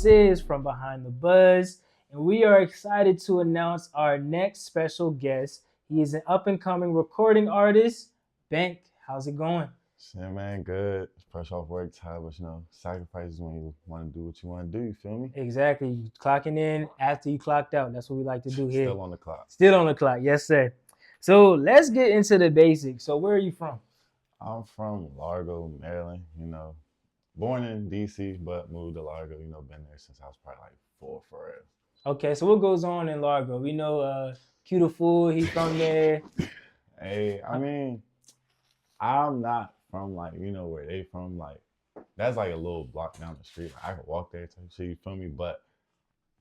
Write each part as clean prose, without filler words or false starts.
is from Behind the Buzz, and we are excited to announce our next special guest. He is an up-and-coming recording artist. Bank, how's it going? Shit, man, good. Fresh off work, tired, but sacrifices when you want to do what you want to do. You feel me? Exactly. You clocking in after you clocked out. That's what we like to do here. Still on the clock. Still on the clock. Yes, sir. So let's get into the basics. So where are you from? I'm from Largo, Maryland. Born in DC, but moved to Largo. Been there since I was probably like 4 for real. Okay, so what goes on in Largo? We know Q the Fool, he's from there. Hey, I'm not from where they from. Like, that's like a little block down the street. Like, I could walk there type shit, you feel me? But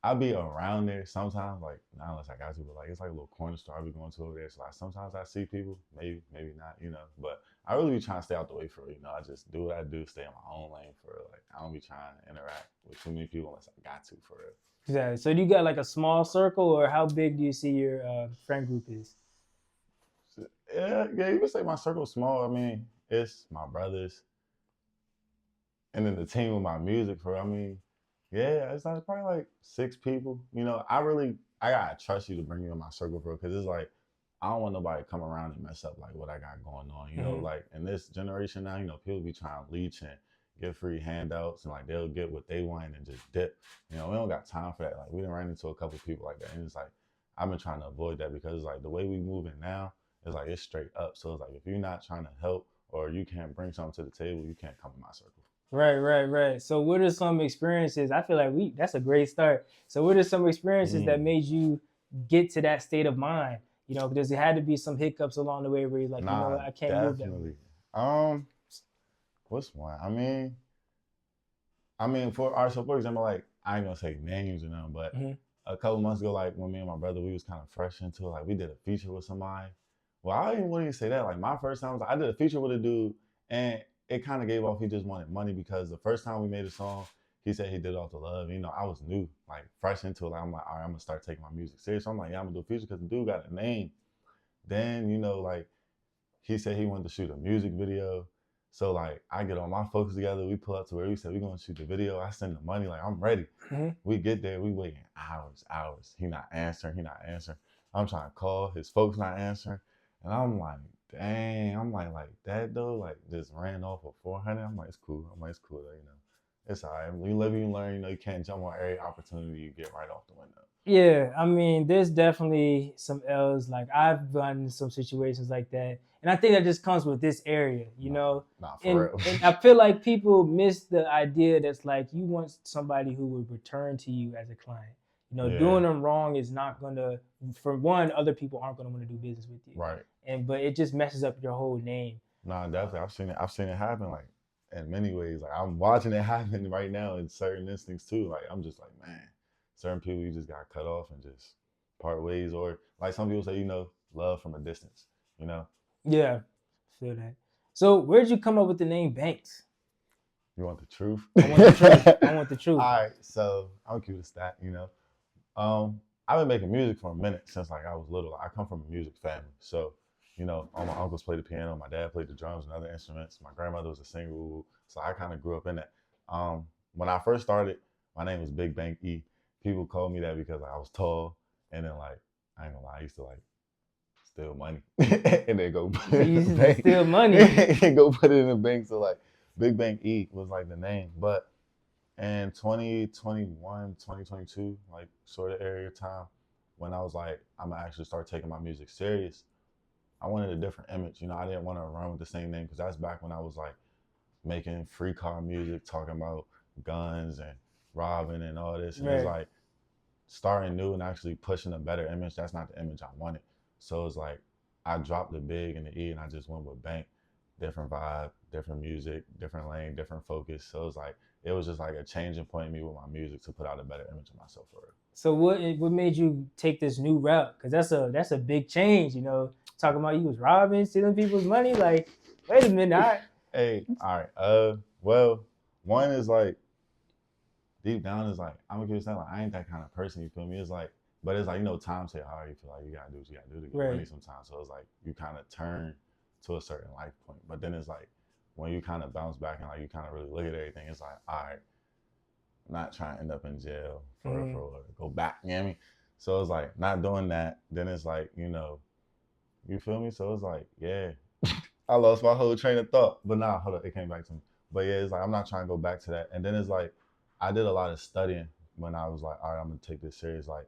I be around there sometimes, like not unless I got to, but like it's like a little corner store I be going to over there. So like sometimes I see people, maybe not, But I really be trying to stay out the way for real. I just do what I do, stay in my own lane for real. Like I don't be trying to interact with too many people unless I got to for real. Exactly. So do you got like a small circle, or how big do you see your friend group is? Yeah, you can say my circle's small. I mean, it's my brothers, and then the team with my music for. Yeah, it's like probably like 6 people. I gotta trust you to bring you in my circle, bro, because it's like I don't want nobody to come around and mess up like what I got going on. Like in this generation now, people be trying to leech and get free handouts and like they'll get what they want and just dip. We don't got time for that. Like we done ran into a couple people like that, and it's like I've been trying to avoid that because like the way we moving now is like it's straight up. So it's like if you're not trying to help or you can't bring something to the table, you can't come in my circle. Right. So what are some experiences? I feel like that's a great start. So what are some experiences that made you get to that state of mind? Because it had to be some hiccups along the way where you're like, Nah, I can't move that way. definitely. What's one? For example, like I ain't gonna say names or nothing, but a couple months ago, like when me and my brother, we was kind of fresh into it, like we did a feature with somebody. Well, I wouldn't even say that. Like my first time was I did a feature with a dude, and it kind of gave off he just wanted money because the first time we made a song, he said he did it off the love. I was new, like fresh into it. Like, I'm like, all right, I'm gonna start taking my music serious. So I'm like, yeah, I'm gonna do a feature because the dude got a name. Then like he said he wanted to shoot a music video. So like I get all my folks together, we pull up to where we said we're gonna shoot the video. I send the money, like I'm ready. We get there, we waiting hours. He not answering. I'm trying to call, his folks not answering. And I'm like, dang, like that though, like just ran off of 400. I'm like, it's cool. It's cool though, It's all right. When you live, you learn, you can't jump on every opportunity you get right off the window. Yeah, there's definitely some L's. Like I've run into some situations like that, and I think that just comes with this area, Nah, and for real. and I feel like people miss the idea that's like you want somebody who would return to you as a client. Doing them wrong is not gonna. For one, other people aren't gonna want to do business with you. Right. But it just messes up your whole name. Nah, definitely. I've seen it happen like in many ways. Like I'm watching it happen right now in certain instincts too. Like I'm just like, man, certain people you just got cut off and just part ways, or like some people say, love from a distance. Yeah, feel that. So where'd you come up with the name Banks? You want the truth? I want the truth. I want the truth. All right, so I'm cute as that. I've been making music for a minute since like I was little. I come from a music family, so all my uncles played the piano, my dad played the drums and other instruments. My grandmother was a singer, so I kind of grew up in that. When I first started, my name was Bxnk. People called me that because like, I was tall, and then like I ain't gonna lie, I used to like steal money and then go put it in the bank. Steal money and go put it in the bank. So like Bxnk was like the name, but in 2021, 2022, like sort of area time, when I was like, I'm gonna actually start taking my music serious, I wanted a different image. I didn't want to run with the same name because that's back when I was like making free car music, talking about guns and robbing and all this. And it's like starting new and actually pushing a better image. That's not the image I wanted. So it's like I dropped the big and the E and I just went with bank. Different vibe, different music, different lane, different focus. So it's like it was just like a changing point in me with my music to put out a better image of myself for it. So what made you take this new route? Because that's a big change, Talking about you was robbing, stealing people's money. Like, wait a minute. Hey, all right. Well, one is like deep down is like I'm gonna saying like I ain't that kind of person. You feel me? It's like, but it's like times hit hard. You feel like you gotta do what you gotta do to get money sometimes. So it's like you kind of turn to a certain life point. But then it's like when you kind of bounce back and like you kind of really look at everything, it's like, all right, not trying to end up in jail for go back, you know what I mean? So it's like not doing that. Then it's like, you feel me? So it's like, yeah, I lost my whole train of thought. But nah, hold up, it came back to me. But yeah, it's like I'm not trying to go back to that. And then it's like I did a lot of studying when I was like, all right, I'm gonna take this serious. Like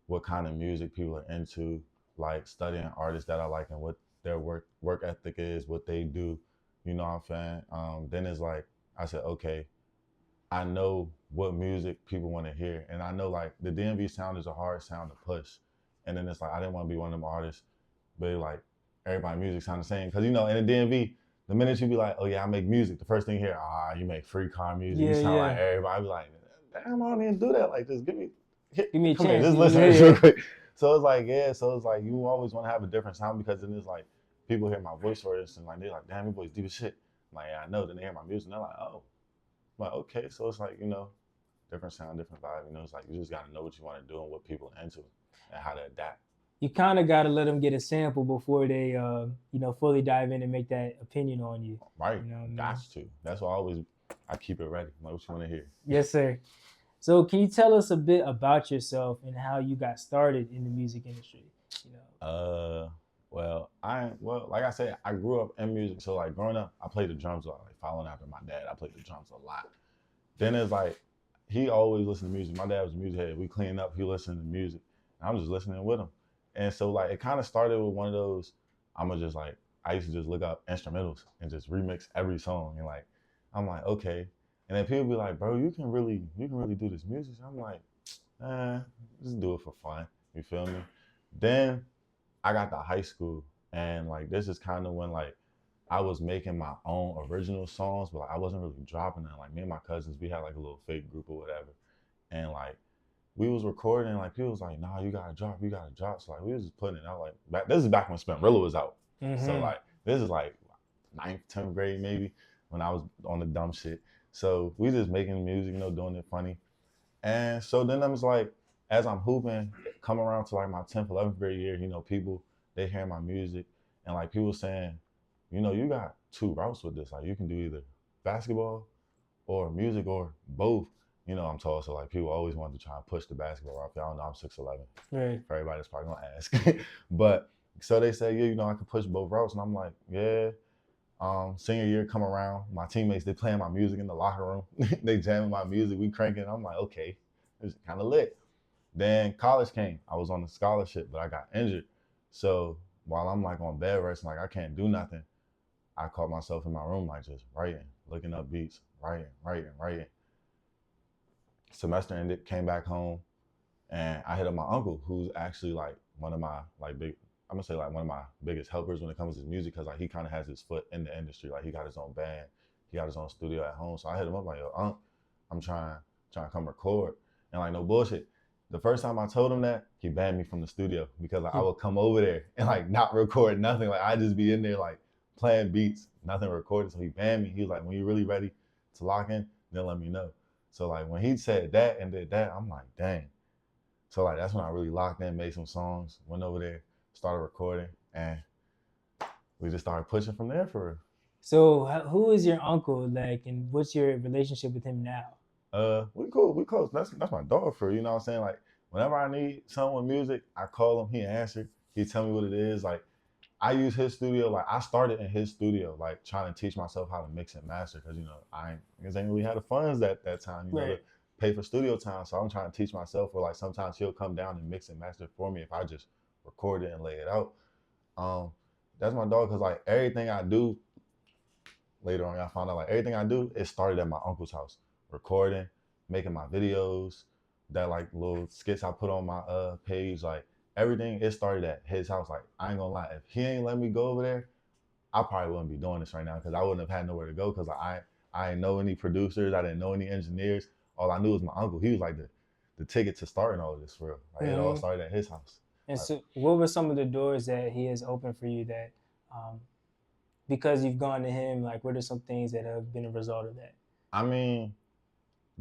what kind of music people are into, like studying artists that I like and what their work ethic is, what they do. You know what I'm saying? Then it's like I said, okay, I know what music people want to hear, and I know like the DMV sound is a hard sound to push. And then it's like I didn't want to be one of them artists, but like everybody music sound the same because in the DMV, the minute you be like, oh yeah, I make music, the first thing you hear, you make free car music. You sound like everybody. I be like, damn, I don't even do that. Like, just give me a come chance. here, just listen to this real quick. So it's like, so it's like you always want to have a different sound because then it's like people hear my voice for this and like they're like, damn, your voice deep as shit. I'm like, yeah, I know. Then they hear my music and they're like, oh. I'm like, okay. So it's like, different sound, different vibe. It's like you just gotta know what you want to do and what people are into and how to adapt. You kind of got to let them get a sample before they, fully dive in and make that opinion on you. Right. Got to. That's why I keep it ready. Like, what you want to hear? Yes, sir. So can you tell us a bit about yourself and how you got started in the music industry? Well, like I said, I grew up in music. So like growing up, I played the drums a lot. Like following after my dad, I played the drums a lot. Then it's like, he always listened to music. My dad was a music head. We clean up, he listened to music. And I'm just listening with him. And so like, it kind of started with one of those, I used to just look up instrumentals and just remix every song. And like, I'm like, okay. And then people be like, bro, you can really do this music. I'm like, just do it for fun. You feel me? Then I got to high school and like, this is kind of when like, I was making my own original songs, but like, I wasn't really dropping them. Like me and my cousins, we had like a little fake group or whatever. And like, we was recording and like, people was like, nah, you gotta drop. So like, we was just putting it out like, this is back when Spinrilla was out. Mm-hmm. So like, this is like 9th, 10th grade maybe when I was on the dumb shit. So we just making music, doing it funny. And so then I was like, as I'm hooping, come around to like my 10th, 11th grade year, people, they hear my music and like people saying, you got 2 routes with this. Like you can do either basketball or music or both. I'm tall, so like people always wanted to try and push the basketball route. Y'all know I'm 6'11". Right. For everybody that's probably gonna ask. But so they say, yeah, I can push both routes. And I'm like, yeah. Senior year come around, my teammates, they playing my music in the locker room. They jamming my music, we cranking. I'm like, okay, it's kind of lit. Then college came. I was on the scholarship, but I got injured. So while I'm like on bed rest, like I can't do nothing, I caught myself in my room, like just writing, looking up beats, writing. Semester ended, came back home, and I hit up my uncle, who's actually like one of my one of my biggest helpers when it comes to music, because like he kind of has his foot in the industry. Like he got his own band, he got his own studio at home. So I hit him up like, yo, Unc, I'm trying to come record. And like, no bullshit. The first time I told him that, he banned me from the studio because like, I would come over there and like not record nothing. Like I'd just be in there like playing beats, nothing recorded. So he banned me. He was like, when you're really ready to lock in, then let me know. So like when he said that and did that, I'm like, dang. So like that's when I really locked in, made some songs, went over there, started recording, and we just started pushing from there for real. So who is your uncle like, and what's your relationship with him now? We close. That's my dog for, you know what I'm saying? Like whenever I need someone with music, I call him, he answer, he tell me what it is. Like I use his studio. Like I started in his studio, like trying to teach myself how to mix and master, because I ain't really had the funds that time, to pay for studio time. So I'm trying to teach myself. Or like sometimes he'll come down and mix and master for me if I just record it and lay it out. That's my dog, because like everything I do, later on I found out like everything I do, it started at my uncle's house, recording, making my videos, that like little skits I put on my page, like. Everything, it started at his house. Like, I ain't gonna lie, if he ain't let me go over there, I probably wouldn't be doing this right now, because I wouldn't have had nowhere to go, because I didn't know any producers, I didn't know any engineers. All I knew was my uncle. He was like the ticket to starting all of this for real. Like, it all started at his house. And so what were some of the doors that he has opened for you that, because you've gone to him, like what are some things that have been a result of that? I mean,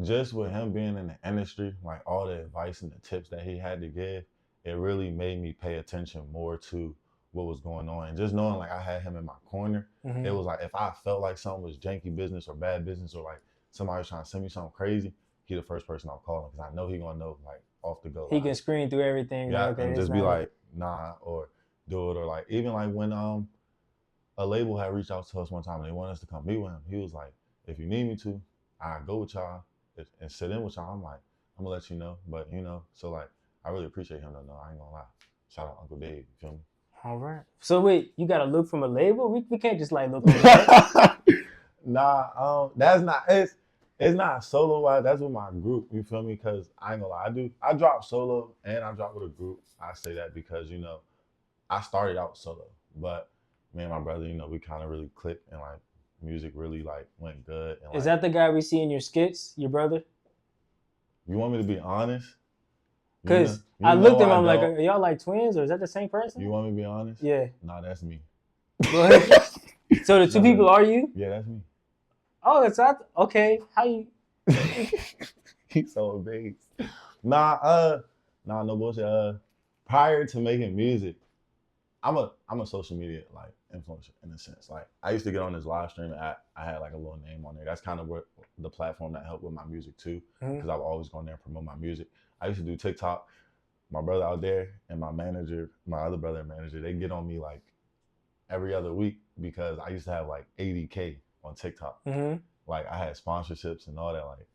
just with him being in the industry, like all the advice and the tips that he had to give, it really made me pay attention more to what was going on. And just knowing like I had him in my corner, it was like if I felt like something was janky business or bad business, or like somebody was trying to send me something crazy, he the first person I'm calling because I know he gonna know like off the go. He can screen through everything. Yeah, Okay, and it's just be not like, nah, or do it, or like even like when a label had reached out to us one time and they wanted us to come meet with him. He was like, if you need me to, I go with y'all and sit in with y'all. I'm like, I'm gonna let you know, but you know, so like I really appreciate him though. No, I ain't gonna lie. Shout out Uncle Dave. You feel me? all right. So wait, you got to look from a label? We can't just like look on that. Nah, that's not it's not solo wise. That's with my group. You feel me? Because I ain't gonna lie, I drop solo and I drop with a group. I say that because you know I started out solo, but me and my brother, you know, we kind of really clicked and like music really like went good. And, Is like, that the guy we see in your skits, your brother? you want me to be honest? Because I looked at him, I'm like, don't. are y'all like twins or is that the same person? You want me to be honest? Yeah. Nah, that's me. Go ahead. So the two people are you? Yeah, that's me. Oh, it's not. Okay. How you? He's so amazed. Nah, no bullshit. Prior to making music, I'm a social media like influencer in a sense. Like I used to get on this live stream app. I had like a little name on there. That's kind of what the platform that helped with my music too, because I've always gone there and promote my music. I used to do TikTok. My brother out there and my manager, my other brother and manager, they get on me like every other week because I used to have like 80K on TikTok. Like I had sponsorships and all that, like,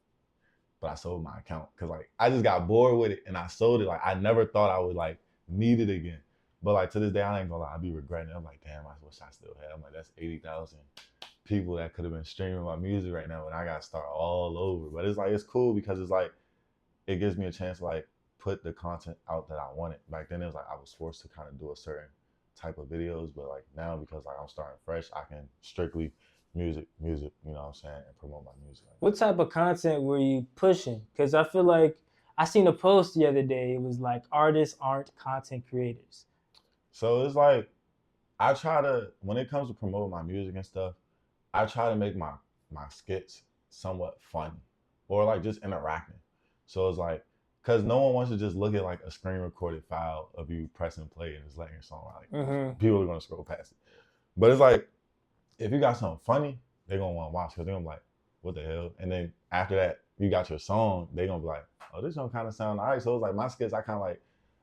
but I sold my account because like I just got bored with it and I sold it. Like I never thought I would like need it again. But like to this day, I ain't gonna lie, I be regretting it. I'm like, damn, I wish I still had. I'm like, that's 80,000 people that could have been streaming my music right now, and I got to start all over. But it's like it's cool because it's like it gives me a chance to like put the content out that I wanted. Back then, it was like I was forced to kind of do a certain type of videos, but like now because like I'm starting fresh, I can strictly music, you know what I'm saying, and promote my music. What type of content were you pushing? Because I feel like I seen a post the other day. It was like artists aren't content creators. So it's like I try to, when it comes to promoting my music and stuff, I try to make my skits somewhat funny or like just interacting. So it's like, cause no one wants to just look at like a screen recorded file of you pressing play and just letting your song like people are gonna scroll past it. But it's like, if you got something funny, they're gonna want to watch because they're gonna be like, what the hell? And then after that, you got your song, they're gonna be like, oh, this don't kind of sound all right. So it's like my skits, I kind of like,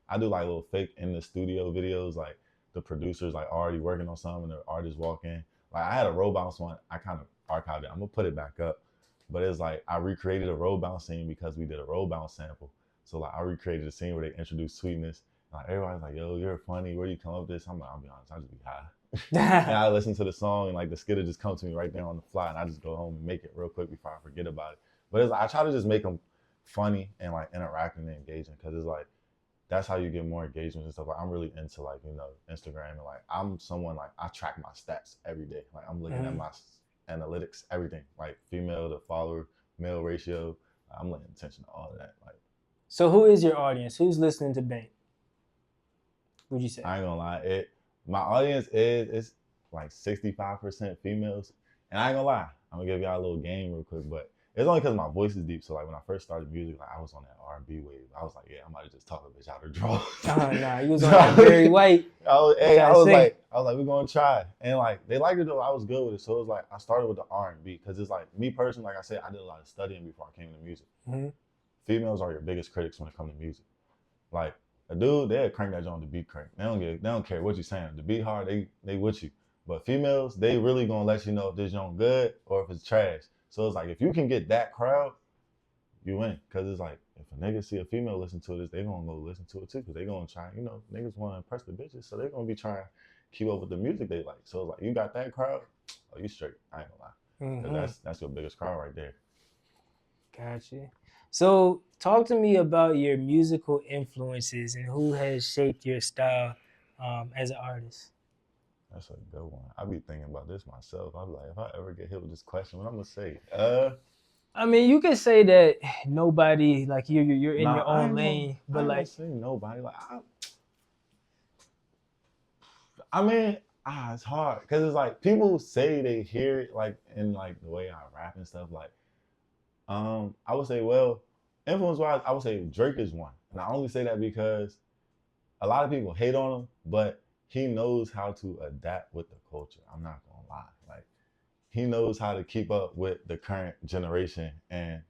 I do like little fake in the studio videos, like the producers like already working on something and the artists walk in. Like I had a road bounce one, I kind of archived it. I'm gonna put it back up. But it's like I recreated a road bounce scene because we did a road bounce sample. So like I recreated a scene where they introduced sweetness. Like everybody's like, yo, you're funny. Where do you come up with this? I'm like, I'll be honest, I just be high. And I listen to the song and like the skit will just come to me right there on the fly and I just go home and make it real quick before I forget about it. But it's like, I try to just make them funny and like interacting and engaging because it's like, that's how you get more engagement and stuff. Like I'm really into like, you know, Instagram and like I'm someone like I track my stats every day. Like I'm looking at my analytics, everything, like female to follower, male ratio. I'm laying attention to all of that. Like, so who is your audience? Who's listening to Bxnk? Would you say? I ain't gonna lie, my audience is like 65% females, and I ain't gonna lie, I'm gonna give y'all a little game real quick, but it's only because my voice is deep. So like when I first started music, like I was on that R&B wave. I was like, yeah, I might have just talk a bitch out of draw. Nah, you was on that Barry White. I was like, we're gonna try, and like they liked it though. I was good with it, so it was like I started with the R&B because it's like me personally, like I said, I did a lot of studying before I came into music. Females are your biggest critics when it comes to music. Like a dude, they'll crank that joint to beat crank. They don't care what you're saying. The beat hard, they with you. But females, they really gonna let you know if this joint good or if it's trash. So it's like if you can get that crowd, you win. Cause it's like if a nigga see a female listen to this, they gonna go listen to it too. Cause they gonna try, you know, niggas wanna impress the bitches, so they gonna be trying to keep up with the music they like. So it's like you got that crowd, oh you straight. I ain't gonna lie. Cause that's your biggest crowd right there. Gotcha. So talk to me about your musical influences and who has shaped your style as an artist. That's a good one. I be thinking about this myself. I'm like, if I ever get hit with this question, what I'm gonna say? I mean, you can say that nobody, like you're in your own lane, but like say nobody. Like I mean, it's hard because it's like people say they hear it like in like the way I rap and stuff. Like, I would say, well, influence wise, I would say Drake is one, and I only say that because a lot of people hate on him, but he knows how to adapt with the culture. I'm not gonna lie. Like he knows how to keep up with the current generation and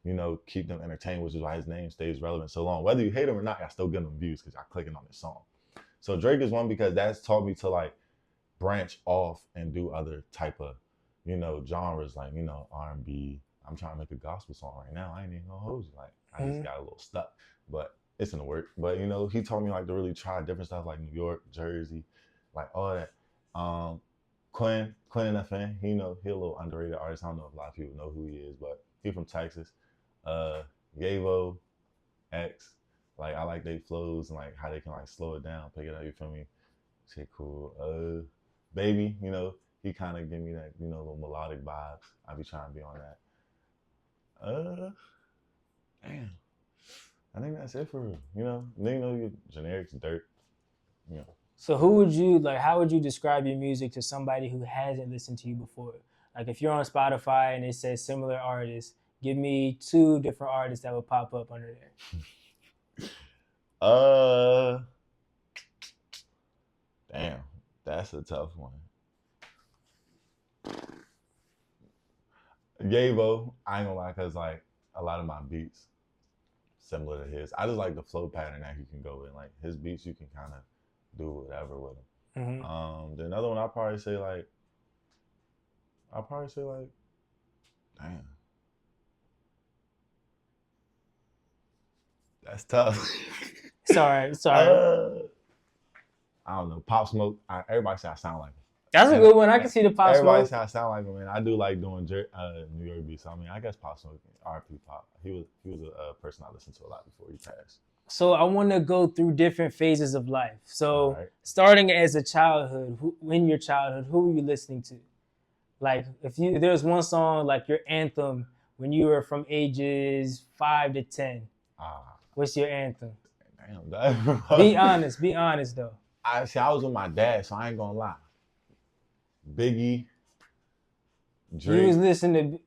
you know, keep them entertained, which is why his name stays relevant so long. Whether you hate him or not, I still get them views because y'all clicking on his song. So Drake is one because that's taught me to like branch off and do other type of, you know, genres like, you know, R&B. I'm trying to make a gospel song right now. I ain't even gonna hold you. Like, I just got a little stuck, but it's in the work. But, you know, he taught me like to really try different stuff like New York, Jersey, like all that. Quinn and FN, he, you know, he a little underrated artist. I don't know if a lot of people know who he is, but he from Texas. Yavo, X, like I like they flows and like how they can like slow it down, pick it up, you feel me? Shit cool. Baby, you know, he kind of give me that, you know, little melodic vibes. I be trying to be on that. Damn. I think that's it for real. You know, they know your generics, dirt. You know. So who would you like? How would you describe your music to somebody who hasn't listened to you before? Like if you're on Spotify and it says similar artists, give me 2 different artists that would pop up under there. Damn, that's a tough one. Yavo, I ain't gonna lie, cause like a lot of my beats similar to his. I just like the flow pattern that he can go in. Like his beats, you can kind of do whatever with them. The another one I'll probably say like, damn, that's tough. Sorry. I don't know, Pop Smoke. Everybody say I sound like him. That's a good one. I can see the Pop Smoke. Everybody say I sound like him, man. I do like doing New York beats. So, I mean, I guess Pop Smoke, RP Pop. He was a person I listened to a lot before he passed. So I want to go through different phases of life. So starting as a childhood, in your childhood, who were you listening to? Like if there's one song like your anthem when you were from ages 5 to 10. What's your anthem? Damn, Be honest though. I was with my dad, so I ain't gonna lie. Biggie, Drake. You was listening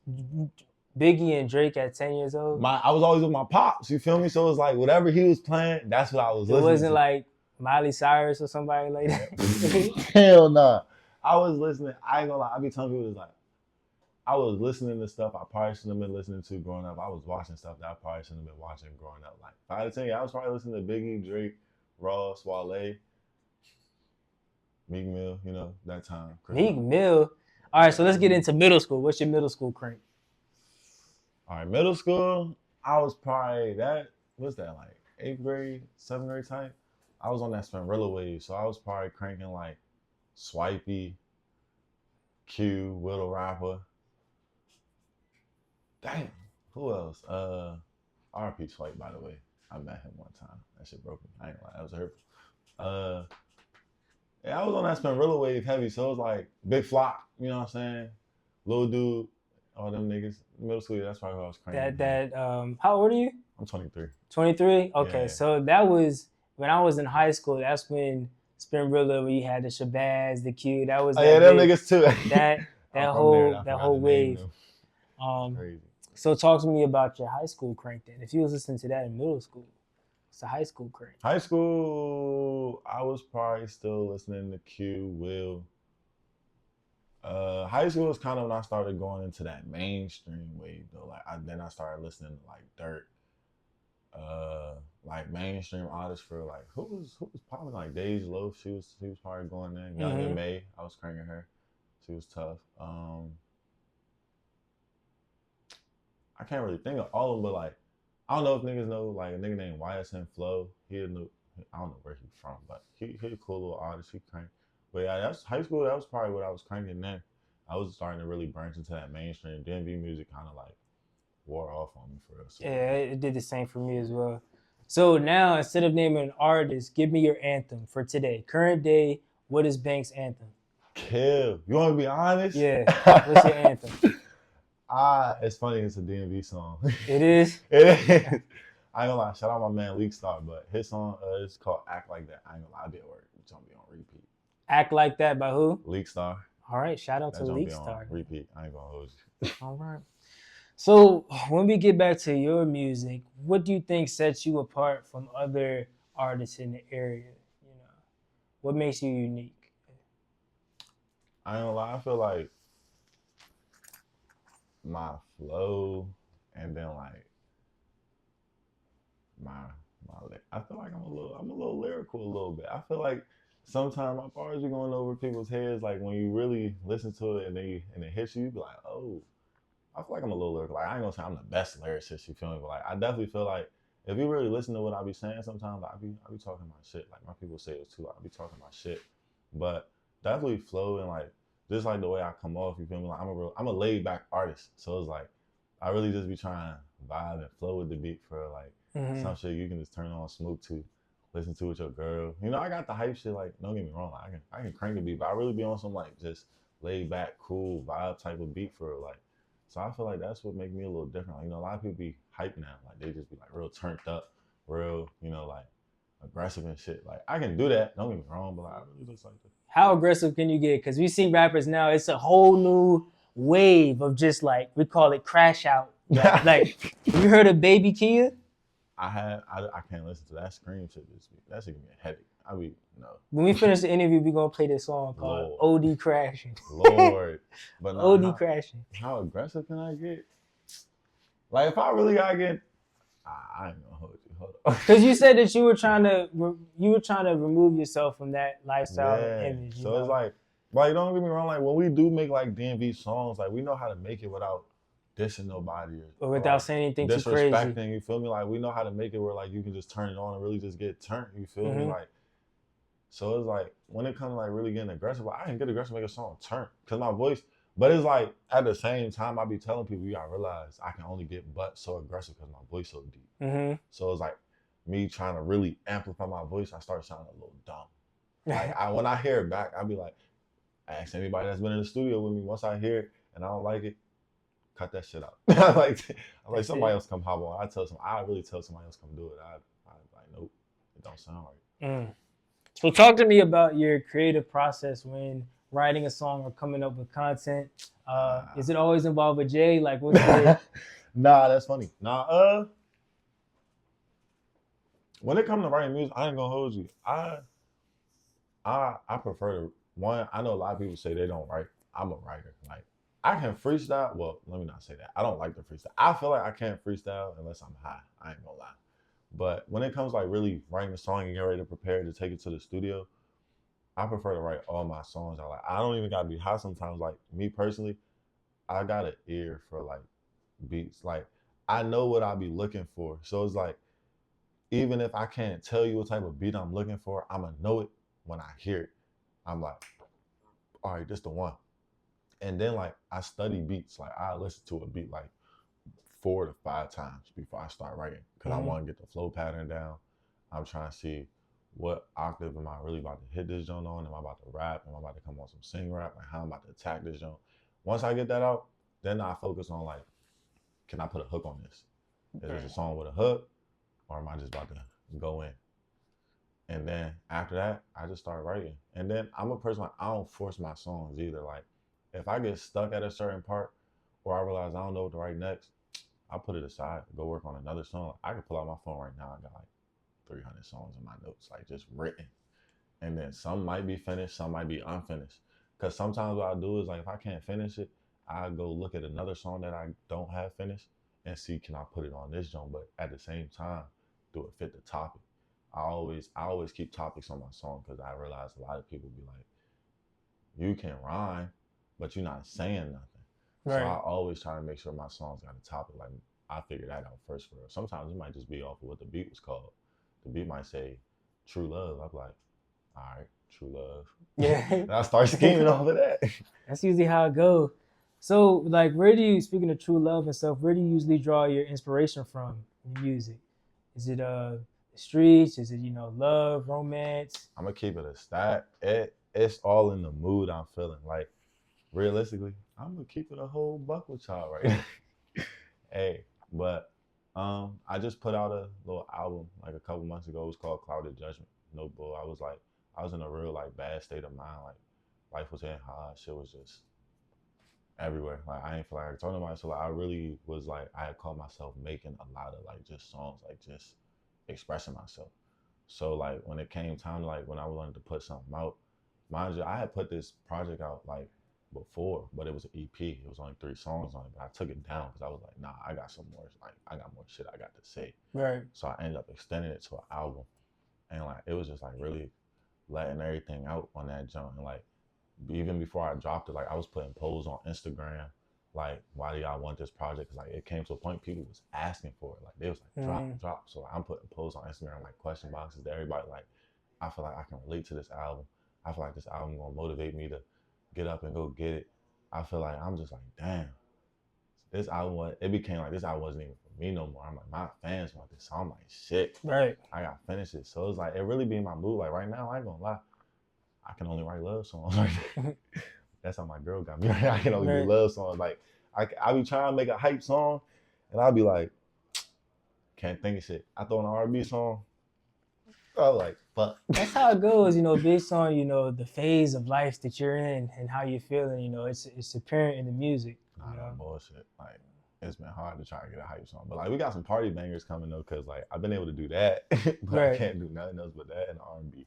to Biggie and Drake at 10 years old? I was always with my pops, you feel me? So it was like whatever he was playing, that's what I was listening to. It wasn't like Miley Cyrus or somebody like that? Hell nah. I was listening, I ain't gonna lie, I be telling people, it's like, I was listening to stuff I probably shouldn't have been listening to growing up. I was watching stuff that I probably shouldn't have been watching growing up. Like 5 to 10 years, I was probably listening to Biggie, Drake, Ross, Wale, Meek Mill, you know, that time. Meek Mill? All right, so let's get into middle school. What's your middle school crank? All right, middle school, I was probably what's that, like 8th grade, 7th grade type? I was on that Spinrilla wave, so I was probably cranking like Swipey, Q, Little Rapper. Damn, who else? RP Swipe, by the way. I met him one time. That shit broke me. I ain't gonna lie, that was hurtful. Yeah, I was on that Spinrilla wave heavy, so it was like Big Flock, you know what I'm saying? Little Dude, all them niggas. Middle school, that's probably who I was cranking. How old are you? I'm 23. 23? Okay, yeah. So that was, when I was in high school, that's when Spinrilla, we had the Shabazz, the Q, that was them niggas too. that whole wave. Crazy. So talk to me about your high school crank then. If you was listening to that in middle school, it's a high school crank. High school, I was probably still listening to Q, Will. High school was kind of when I started going into that mainstream wave though. Like then I started listening to like Dirt, like mainstream artists for like who was popping, like Dej Loaf. She was probably going there. Young and May, I was cranking her. She was tough. I can't really think of all of them, but like, I don't know if niggas know, like a nigga named YSN Flow. I don't know where he's from, but he a cool little artist. He crank. But yeah, that's high school. That was probably what I was cranking then. I was starting to really branch into that mainstream. DMV music kind of like wore off on me for real. So. Yeah, it did the same for me as well. So now, instead of naming an artist, give me your anthem for today. Current day, what is Bank's anthem? Kill. You want to be honest? Yeah. What's your anthem? It's funny. It's a DMV song. It is? It is. I ain't gonna lie. Shout out my man Leak Star, but his song is called Act Like That. I ain't gonna lie. I'll be at work. It's gonna be on repeat. Act Like That by who? Leak Star. All right. Shout out to Leak Star. Repeat. I ain't gonna hold you. All right. So when we get back to your music, what do you think sets you apart from other artists in the area? You know, what makes you unique? I ain't gonna lie. I feel like my flow, And then like my I feel like I'm a little lyrical a little bit. I feel like sometimes my bars be going over people's heads. Like when you really listen to it and it hits you, you be like, oh, I feel like I'm a little lyrical. Like I ain't gonna say I'm the best lyricist, you feel me? But like I definitely feel like if you really listen to what I be saying sometimes, like, I be talking my shit. Like my people say it too. I be talking my shit. But definitely flow and like just like the way I come off, you feel me? Like I'm a laid back artist. So it's like I really just be trying to vibe and flow with the beat for like some shit you can just turn on smooth to, listen to with your girl. You know, I got the hype shit, like don't get me wrong, like, I can crank a beat, but I really be on some like just laid back, cool vibe type of beat for like. So I feel like that's what make me a little different. Like, you know, a lot of people be hyped now. Like they just be like real turned up, real, you know, like aggressive and shit. Like I can do that. Don't get me wrong, but like, I really just like that. How aggressive can you get? Because we see rappers now, it's a whole new wave of just like, we call it crash out. Like you heard of Baby Kia? I can't listen to that scream shit this week. That shit give me a headache. I be no. When we finish the interview, we're gonna play this song called OD Crashing. Lord. But no, OD Crashing. How aggressive can I get? Like if I really gotta get, I ain't gonna hold you. Hold on. Because you said that you were trying to remove yourself from that lifestyle and image. So it's like don't get me wrong. Like when we do make like DMV songs, like we know how to make it without dissing nobody or without like, saying anything too crazy. Disrespecting, you feel me? Like we know how to make it where like you can just turn it on and really just get turned. You feel me? Like so it's like when it comes to like really getting aggressive, like, I can get aggressive, make a song turn because my voice. But it's like at the same time, I be telling people you gotta realize I can only get but so aggressive because my voice so deep. So it's like me trying to really amplify my voice, I start sounding a little dumb. Like when I hear it back, I be like, I ask anybody that's been in the studio with me. Once I hear it and I don't like it, cut that shit out. I'm like somebody else come hop on. I really tell somebody else come do it. I like nope, it don't sound right. So talk to me about your creative process when writing a song or coming up with content. Is it always involved with Jay? Like what's the... Nah, that's funny. Nah, when it comes to writing music, I ain't gonna hold you. I prefer to one. I know a lot of people say they don't write. I'm a writer. Like I can freestyle. Well, let me not say that. I don't like to freestyle. I feel like I can't freestyle unless I'm high. I ain't gonna lie. But when it comes to like really writing a song and getting ready to prepare to take it to the studio, I prefer to write all my songs out. Like I don't even gotta be high sometimes. Like me personally, I got an ear for like beats. Like I know what I'll be looking for. So it's like even if I can't tell you what type of beat I'm looking for, I'ma know it when I hear it. I'm like, all right, this the one. And then like I study beats. Like I listen to a beat like 4 to 5 times before I start writing because I want to get the flow pattern down. I'm trying to see what octave am I really about to hit this joint on? Am I about to rap? Am I about to come on some sing rap? Like how I'm about to attack this joint? Once I get that out, then I focus on like, can I put a hook on this? Is this a song with a hook, or am I just about to go in? And then after that, I just start writing. And then I'm a person like I don't force my songs either. Like if I get stuck at a certain part, or I realize I don't know what to write next, I put it aside, go work on another song. I can pull out my phone right now. I got like 300 songs in my notes, like just written. And then some might be finished, some might be unfinished. Because sometimes what I do is like if I can't finish it, I go look at another song that I don't have finished and see can I put it on this joint, but at the same time, do it fit the topic. I always keep topics on my song because I realize a lot of people be like, you can rhyme, but you're not saying nothing. Right. So I always try to make sure my songs got a topic. Like I figure that out first for real. Sometimes it might just be off of what the beat was called. The beat might say true love. I'm like, all right, true love. Yeah. And I start scheming off of that. That's usually how it goes. So like speaking of true love and stuff, where do you usually draw your inspiration from in music? Is it the streets? Is it, love, romance? I'm gonna keep it a stat. It's all in the mood I'm feeling. Like realistically, I'm gonna keep it a whole buck with y'all right now. Hey, but I just put out a little album like a couple months ago. It was called Clouded Judgment. No bull. I was in a real like bad state of mind. Like life was getting hard. Shit was just everywhere. Like I ain't feel like I told nobody. So like I really was like I had caught myself making a lot of like just songs, like just expressing myself. So like when it came time to like when I wanted to put something out, mind you, I had put this project out like before, but it was an EP. It was only 3 songs on it, but I took it down because I was like, nah, I got some more. Like, I got more shit I got to say. Right. So I ended up extending it to an album, and like it was just like really letting everything out on that jump. And like even before I dropped it, like I was putting polls on Instagram, like why do y'all want this project? Cause like it came to a point people was asking for it. Like they was like drop. So like, I'm putting polls on Instagram, like question boxes to everybody. Like I feel like I can relate to this album. I feel like this album gonna motivate me to get up and go get it. I feel like I'm just like, damn, this album, it became like this album wasn't even for me no more. I'm like, my fans want this. So I'm like, shit. Right. I gotta finish it. So it's like, it really be my mood. Like right now, I ain't gonna lie. I can only write love songs. That's how my girl got me. I can only do love songs. Like I be trying to make a hype song and I'll be like, can't think of shit. I throw an R&B song. I was like, fuck. That's how it goes, you know, based on, you know, the phase of life that you're in and how you're feeling, you know, it's apparent in the music. Nah, that bullshit. Like, it's been hard to try to get a hype song. But like, we got some party bangers coming though, because like, I've been able to do that, but I can't do nothing else but that and R&B.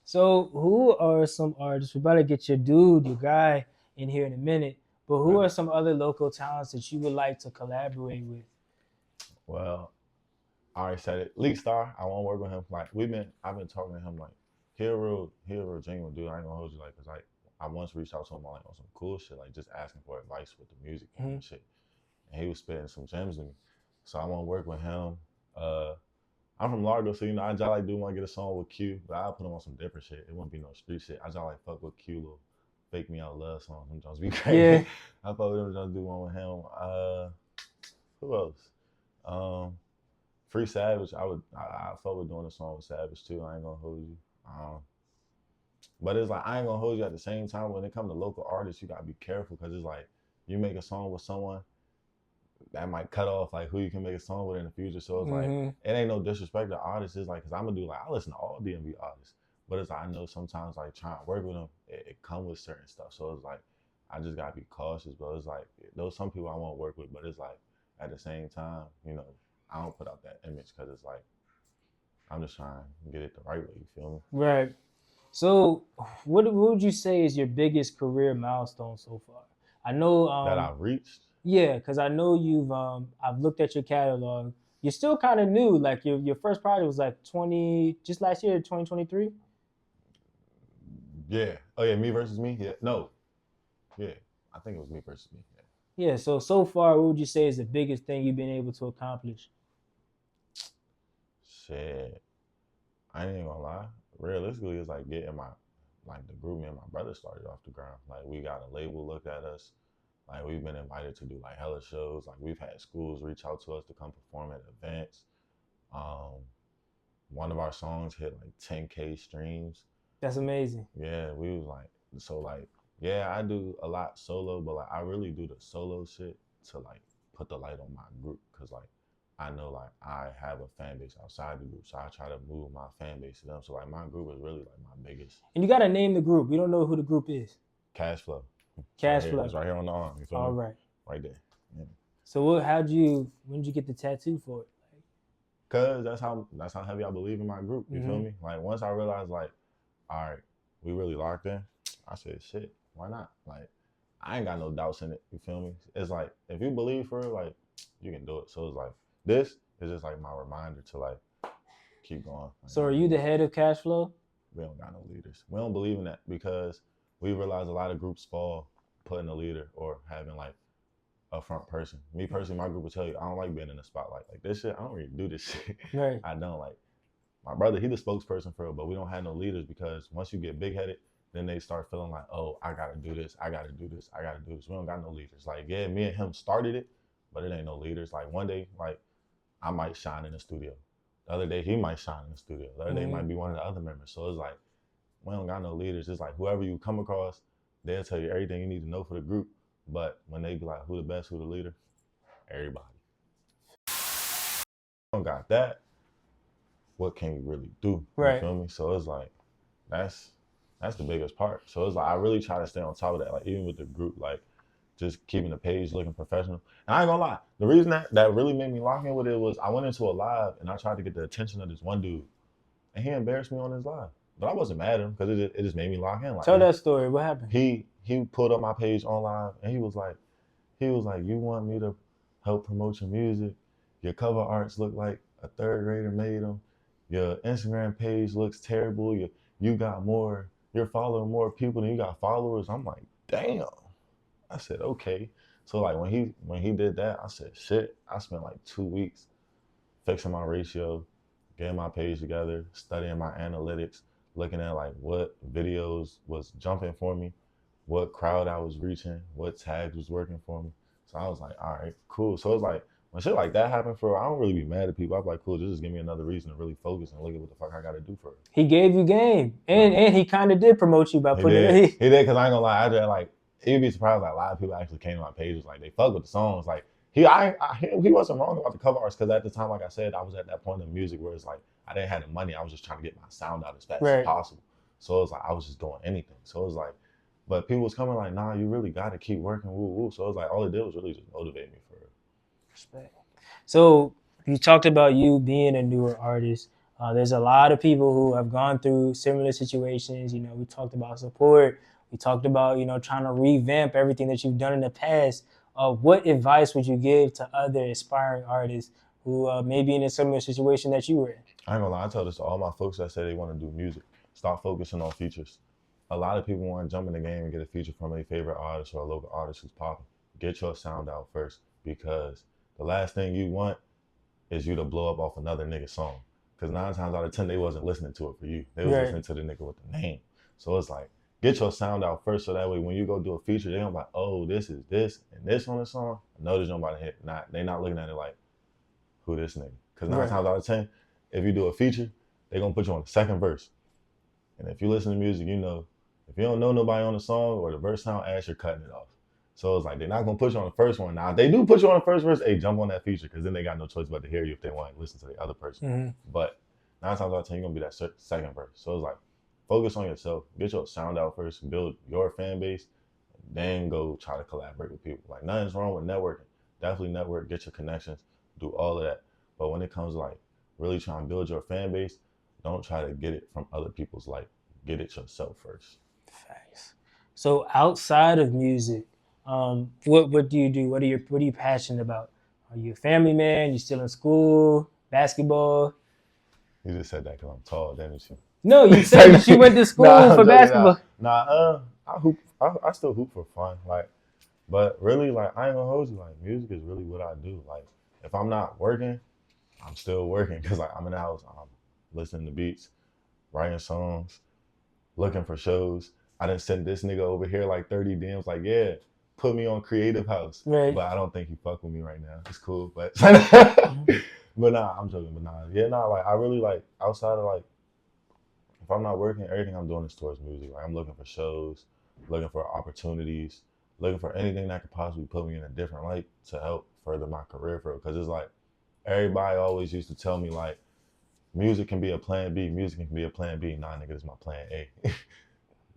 So who are some artists, we're about to get your dude, your guy in here in a minute, but who are some other local talents that you would like to collaborate with? Well, I already said it. Leak Star, I want to work with him. Like I've been talking to him. Like he a real genuine dude. I ain't gonna hold you. Like, cause like I once reached out to him like on some cool shit, like just asking for advice with the music and shit. And he was spitting some gems to me. So I want to work with him. I'm from Largo, so you know I just like do want to get a song with Q, but I'll put him on some different shit. It won't be no street shit. I just like fuck with Q, little fake me out love songs. Them just be crazy. Yeah. I fuck with him, just do one with him. Who else? Free Savage, I fuck with doing a song with Savage too. I ain't gonna hold you. But it's like I ain't gonna hold you at the same time. When it comes to local artists, you gotta be careful because it's like you make a song with someone that might cut off like who you can make a song with in the future. So it's like it ain't no disrespect to artists. It's like because I'm gonna do like I listen to all DMV artists, but it's like I know sometimes like trying to work with them, it come with certain stuff. So it's like I just gotta be cautious. But it's like those some people I want to work with, but it's like at the same time, you know. I don't put out that image because it's like, I'm just trying to get it the right way, you feel me? Right. So what would you say is your biggest career milestone so far? I know that I've reached? Yeah, because I know you've, I've looked at your catalog. You're still kind of new. Like your first project was like just last year, 2023? Yeah. Oh yeah, Me Versus Me? Yeah. No. Yeah. I think it was Me Versus Me. Yeah, so far, what would you say is the biggest thing you've been able to accomplish? Shit. I ain't even gonna lie. Realistically, it's like getting the group me and my brother started off the ground. Like we got a label look at us. Like we've been invited to do like hella shows. Like we've had schools reach out to us to come perform at events. One of our songs hit like 10K streams. That's amazing. Yeah, we was like, so like, yeah, I do a lot solo, but like I really do the solo shit to like put the light on my group. Cause like, I know like I have a fan base outside the group. So I try to move my fan base to them. So like my group is really like my biggest. And you gotta name the group. We don't know who the group is. Cash Flow. Cash Flow. It's right here on the arm. You feel All me? right. Right there. Yeah. So when did you get the tattoo for it? Cause that's how heavy I believe in my group. You feel me? Like once I realized like, all right, we really locked in. I said, shit, why not? Like, I ain't got no doubts in it. You feel me? It's like if you believe for it, like you can do it. So it's like this is just like my reminder to like keep going. Like, so are you the head of Cash Flow? We don't got no leaders. We don't believe in that because we realize a lot of groups fall putting a leader or having like a front person. Me personally, my group will tell you, I don't like being in the spotlight. Like this shit, I don't really do this shit. Right. I don't like. My brother, he the spokesperson for it, but we don't have no leaders because once you get big-headed, then they start feeling like, oh, I gotta do this, I gotta do this, I gotta do this. We don't got no leaders. Like, yeah, me and him started it, but it ain't no leaders. Like one day, like I might shine in the studio. The other day, he might shine in the studio. The other day might be one of the other members. So it's like, we don't got no leaders. It's like whoever you come across, they'll tell you everything you need to know for the group. But when they be like, who the best, who the leader? Everybody. Don't got that. What can you really do? Right. You feel me? So it's like, that's the biggest part. So it's like, I really try to stay on top of that. Like even with the group, like just keeping the page looking professional. And I ain't gonna lie, the reason that really made me lock in with it was I went into a live and I tried to get the attention of this one dude and he embarrassed me on his live. But I wasn't mad at him because it just made me lock in. Like, tell that story. What happened? He he pulled up my page online and he was like, you want me to help promote your music? Your cover arts look like a third grader made them. Your Instagram page looks terrible. You're following more people than you got followers. I'm like, damn. I said, okay. So like when he did that, I said, shit. I spent like 2 weeks fixing my ratio, getting my page together, studying my analytics, looking at like what videos was jumping for me, what crowd I was reaching, what tags was working for me. So I was like, all right, cool. So it's like when shit like that happened I don't really be mad at people. I'm like, cool, just give me another reason to really focus and look at what the fuck I gotta do for it. He gave you game. And he kind of did promote you by putting it. He did, because I ain't gonna lie, I just like, you'd be surprised like a lot of people actually came to my pages, like they fuck with the songs. Like he wasn't wrong about the cover arts, because at the time, like I said, I was at that point in music where it's like I didn't have the money. I was just trying to get my sound out as fast as possible. So it was like I was just doing anything. So it was like, but people was coming like, nah, you really got to keep working, woo woo. So it was like all it did was really just motivate me for it. Respect. So you talked about you being a newer artist. There's a lot of people who have gone through similar situations. You know, we talked about support. We talked about, you know, trying to revamp everything that you've done in the past. What advice would you give to other aspiring artists who may be in a similar situation that you were in? I ain't gonna lie, I tell this to all my folks that say they want to do music. Stop focusing on features. A lot of people want to jump in the game and get a feature from a favorite artist or a local artist who's popping. Get your sound out first, because the last thing you want is you to blow up off another nigga's song. Because 9 times out of 10, they wasn't listening to it for you. They was listening to the nigga with the name. So it's like, get your sound out first, so that way when you go do a feature, they don't be like, oh, this is this and this on the song. I know there's nobody hit. They not looking at it like, who this nigga? Because 9 times out of 10, if you do a feature, they gonna put you on the second verse. And if you listen to music, you know, if you don't know nobody on the song or the verse sound ass, you're cutting it off. So it's like, they're not gonna put you on the first one. Now, if they do put you on the first verse, hey, jump on that feature, because then they got no choice but to hear you if they want to listen to the other person. Mm-hmm. But 9 times out of 10, you're gonna be that second verse. So it's like, focus on yourself, get your sound out first, build your fan base, then go try to collaborate with people. Like, nothing's wrong with networking. Definitely network, get your connections, do all of that. But when it comes to like really trying to build your fan base, don't try to get it from other people's light. Get it yourself first. Facts. So outside of music, what do you do? What are you passionate about? Are you a family man? You still in school? Basketball? You just said that because I'm tall, didn't you? No, you said that you went to school for basketball. I hoop. I still hoop for fun. Like, but really, like, I ain't gonna hold you. Like, music is really what I do. Like, if I'm not working, I'm still working, because like I'm in the house, I'm listening to beats, writing songs, looking for shows. I done sent this nigga over here like 30 DMs, like, yeah, put me on Creative House. Right. But I don't think he fuck with me right now. It's cool, but but nah, I'm joking. But nah, yeah, nah, like I really like, outside of like, if I'm not working, everything I'm doing is towards music. Like, I'm looking for shows, looking for opportunities, looking for anything that could possibly put me in a different light to help further my career for it. Because it's like, everybody always used to tell me like, music can be a plan B, music can be a plan B. Nah, nigga, this is my plan A.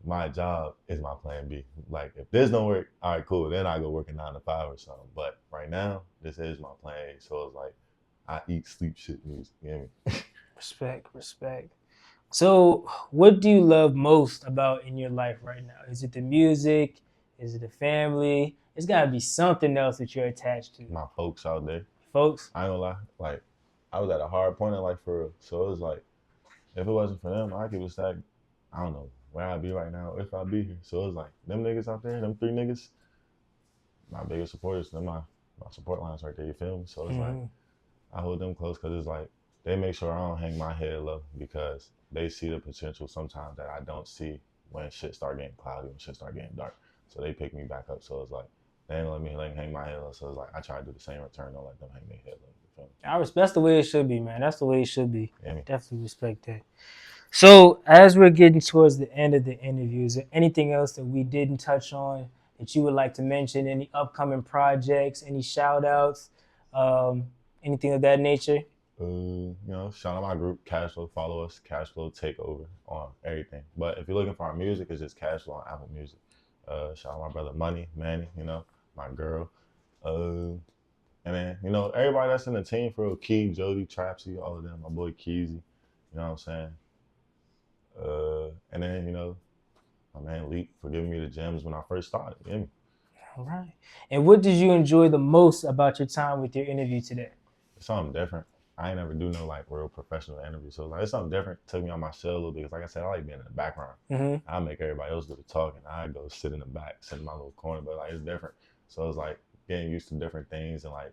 My job is my plan B. Like, if this don't work, all right, cool. Then I go work a 9 to 5 or something. But right now, this is my plan A. So it's like, I eat, sleep, shit music. You know what I mean? Respect. So what do you love most about in your life right now? Is it the music? Is it the family? It's gotta be something else that you're attached to. My folks out there. Folks? I ain't gonna lie. Like, I was at a hard point in life for real. So it was like, if it wasn't for them, I could just like, I don't know where I'd be right now if I'd be here. So it was like, them niggas out there, them 3 niggas, my biggest supporters, them my support lines right there, you feel me? So it's like, I hold them close, because it's like, they make sure I don't hang my head low, because they see the potential sometimes that I don't see when shit start getting cloudy, when shit start getting dark. So they pick me back up. So it's like, they ain't let me hang my head low. So it's like, I try to do the same return, don't let them hang their head low. That's the way it should be, man. That's the way it should be. Yeah, definitely respect that. So as we're getting towards the end of the interview, is there anything else that we didn't touch on that you would like to mention? Any upcoming projects, any shout outs, anything of that nature? You know, shout out my group, Cashflow. Follow us, Cashflow Takeover on everything. But if you're looking for our music, it's just Cashflow on Apple Music. Shout out my brother Manny, you know, my girl. And then, you know, everybody that's in the team for real, Key, Jody, Trapsy, all of them, my boy Keezy, you know what I'm saying? And then, you know, my man Leak for giving me the gems when I first started. You know? All right. And what did you enjoy the most about your time with your interview today? It's something different. I ain't never do no like real professional interview. So like it's something different. Took me on my shell a little bit because like I said, I like being in the background. I make everybody else do the talking. I go sit in the back, sit in my little corner, but like it's different. So it's like getting used to different things and like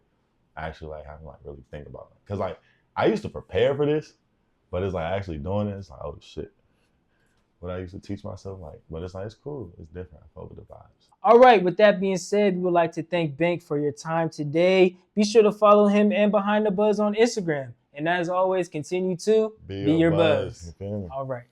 actually like having to like really think about it. Cause like I used to prepare for this, but it's like actually doing it, it's like, oh shit. What I used to teach myself, like, but it's like, it's cool. It's different. I fuck with the vibes. All right, with that being said, we would like to thank Bank for your time today. Be sure to follow him and Behind the Buzz on Instagram. And as always, continue to be your buzz. You feel me? All right.